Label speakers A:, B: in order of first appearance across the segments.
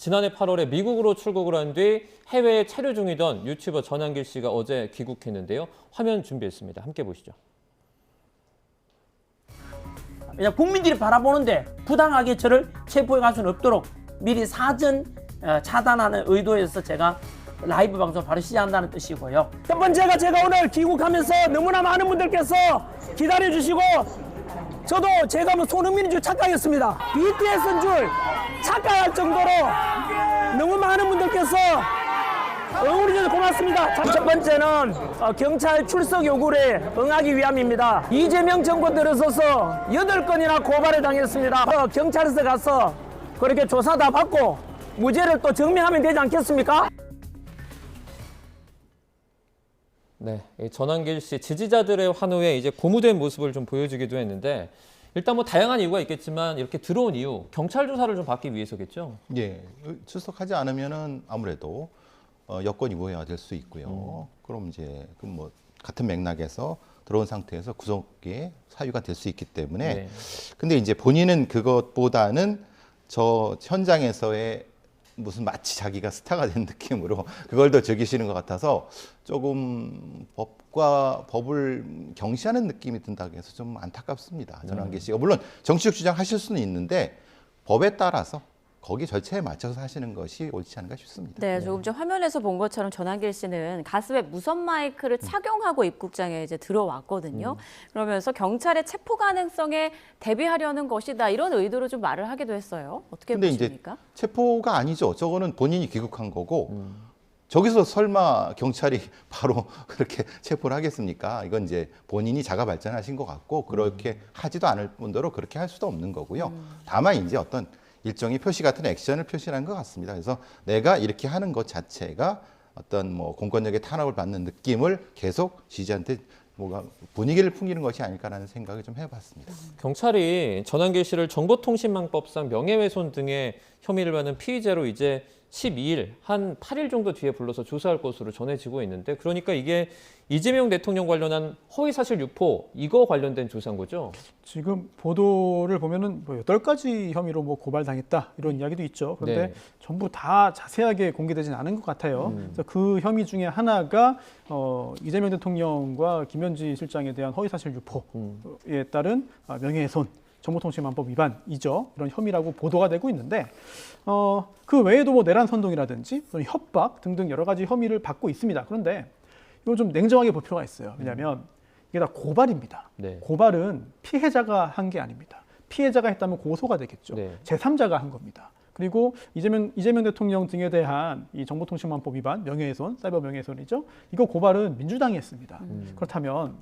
A: 지난해 8월에 미국으로 출국을 한 뒤 해외에 체류 중이던 유튜버 전한길 씨가 어제 귀국했는데요. 화면 준비했습니다. 함께 보시죠.
B: 그냥 국민들이 바라보는데 부당하게 저를 체포해 갈 수는 없도록 미리 사전 차단하는 의도에서 제가 라이브 방송 바로 시작한다는 뜻이고요. 첫 번째가 제가 오늘 귀국하면서 너무나 많은 분들께서 기다려주시고 저도 제가 뭐 손흥민인 줄 착각했습니다. BTS인 줄 착각할 정도로 너무 많은 분들께서 응원해 주셔서 고맙습니다. 첫 번째는 경찰 출석 요구에 응하기 위함입니다. 이재명 정부 들어서서 8건이나 고발을 당했습니다. 경찰서 가서 그렇게 조사 다 받고 무죄를 또 증명하면 되지 않겠습니까?
A: 네, 전한길 씨 지지자들의 환호에 이제 고무된 모습을 좀 보여주기도 했는데 일단 뭐 다양한 이유가 있겠지만 이렇게 들어온 이유 경찰 조사를 좀 받기 위해서겠죠?
C: 예, 출석하지 않으면은 아무래도 여권 유효가 될 수 있고요. 그럼 이제 뭐 같은 맥락에서 들어온 상태에서 구속의 사유가 될 수 있기 때문에
A: 네.
C: 근데 이제 본인은 그것보다는 저 현장에서의 무슨 마치 자기가 스타가 된 느낌으로 그걸 더 즐기시는 것 같아서 조금 법을 경시하는 느낌이 든다고 해서 좀 안타깝습니다. 전한길 씨가 물론 정치적 주장하실 수는 있는데 법에 따라서 거기 절차에 맞춰서 하시는 것이 옳지 않은가 싶습니다.
D: 네, 조금 전 화면에서 본 것처럼 전한길 씨는 가슴에 무선 마이크를 착용하고 입국장에 이제 들어왔거든요. 그러면서 경찰의 체포 가능성에 대비하려는 것이다 이런 의도로 좀 말을 하기도 했어요. 어떻게 보십니까?
C: 이제 체포가 아니죠. 저거는 본인이 귀국한 거고 저기서 설마 경찰이 바로 그렇게 체포를 하겠습니까? 이건 이제 본인이 자가 발전하신 것 같고 그렇게 하지도 않을 뿐더러 그렇게 할 수도 없는 거고요. 다만 이제 어떤 일종의 표시 같은 액션을 표시한 것 같습니다. 그래서 내가 이렇게 하는 것 자체가 어떤 뭐 공권력의 탄압을 받는 느낌을 계속 지지자한테 뭐가 분위기를 풍기는 것이 아닐까라는 생각을 좀 해봤습니다.
A: 경찰이 전한길 씨를 정보통신망법상 명예훼손 등의 혐의를 받는 피의자로 이제 12일, 한 8일 정도 뒤에 불러서 조사할 것으로 전해지고 있는데 그러니까 이게 이재명 대통령 관련한 허위사실 유포 이거 관련된 조사인 거죠?
E: 지금 보도를 보면은 뭐 8가지 혐의로 뭐 고발당했다 이런 이야기도 있죠. 그런데
A: 네.
E: 전부 다 자세하게 공개되진 않은 것 같아요. 그래서 그 혐의 중에 하나가 이재명 대통령과 김현지 실장에 대한 허위사실 유포에 따른 명예훼손, 정보통신망법 위반이죠. 이런 혐의라고 보도가 되고 있는데 그 외에도 뭐 내란 선동이라든지 협박 등등 여러 가지 혐의를 받고 있습니다. 그런데 이거 좀 냉정하게 볼 필요가 있어요. 왜냐하면 이게 다 고발입니다.
A: 네.
E: 고발은 피해자가 한 게 아닙니다. 피해자가 했다면 고소가 되겠죠.
A: 네.
E: 제3자가 한 겁니다. 그리고 이재명 대통령 등에 대한 이 정보통신망법 위반, 명예훼손, 사이버 명예훼손이죠. 이거 고발은 민주당이 했습니다. 그렇다면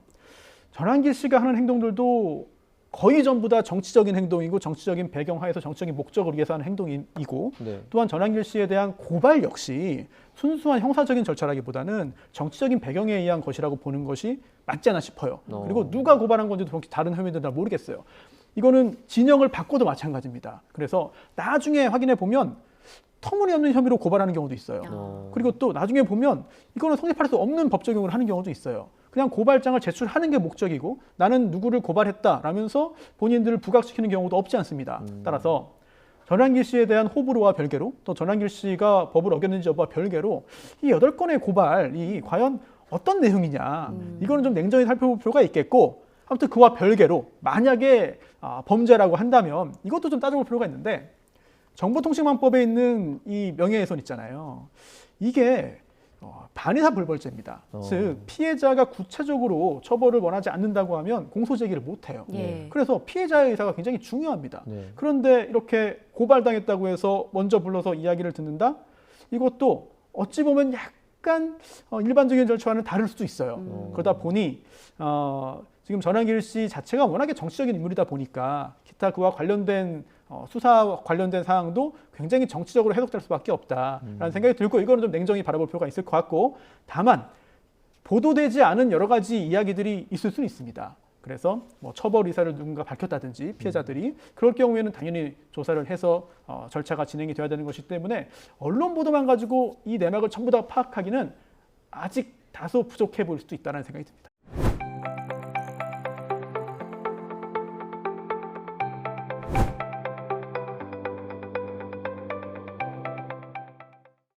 E: 전한길 씨가 하는 행동들도 거의 전부 다 정치적인 행동이고 정치적인 배경하에서 정치적인 목적을 위해서 하는 행동이고
A: 네.
E: 또한 전한길 씨에 대한 고발 역시 순수한 형사적인 절차라기보다는 정치적인 배경에 의한 것이라고 보는 것이 맞지 않나 싶어요. 그리고 누가 고발한 건지도 다른 혐의들은 잘 모르겠어요. 이거는 진영을 바꿔도 마찬가지입니다. 그래서 나중에 확인해 보면 터무니없는 혐의로 고발하는 경우도 있어요. 그리고 또 나중에 보면 이거는 성립할 수 없는 법 적용을 하는 경우도 있어요. 그냥 고발장을 제출하는 게 목적이고 나는 누구를 고발했다라면서 본인들을 부각시키는 경우도 없지 않습니다. 따라서 전한길 씨에 대한 호불호와 별개로 또 전한길 씨가 법을 어겼는지 여부와 별개로 이 8건의 고발이 과연 어떤 내용이냐 이거는 좀 냉정히 살펴볼 필요가 있겠고 아무튼 그와 별개로 만약에 범죄라고 한다면 이것도 좀 따져볼 필요가 있는데 정보통신망법에 있는 이 명예훼손 있잖아요. 이게 반의사 불벌죄입니다. 즉 피해자가 구체적으로 처벌을 원하지 않는다고 하면 공소제기를 못해요. 그래서 피해자의 의사가 굉장히 중요합니다.
A: 네.
E: 그런데 이렇게 고발당했다고 해서 먼저 불러서 이야기를 듣는다? 이것도 어찌 보면 약간 일반적인 절차와는 다를 수도 있어요. 그러다 보니 지금 전한길 씨 자체가 워낙에 정치적인 인물이다 보니까 기타 그와 관련된 수사 관련된 사항도 굉장히 정치적으로 해석될 수밖에 없다라는 생각이 들고 이거는 좀 냉정히 바라볼 필요가 있을 것 같고 다만 보도되지 않은 여러 가지 이야기들이 있을 수는 있습니다. 그래서 뭐 처벌 의사를 누군가 밝혔다든지 피해자들이 그럴 경우에는 당연히 조사를 해서 절차가 진행이 돼야 되는 것이기 때문에 언론 보도만 가지고 이 내막을 전부 다 파악하기는 아직 다소 부족해 보일 수도 있다는 생각이 듭니다.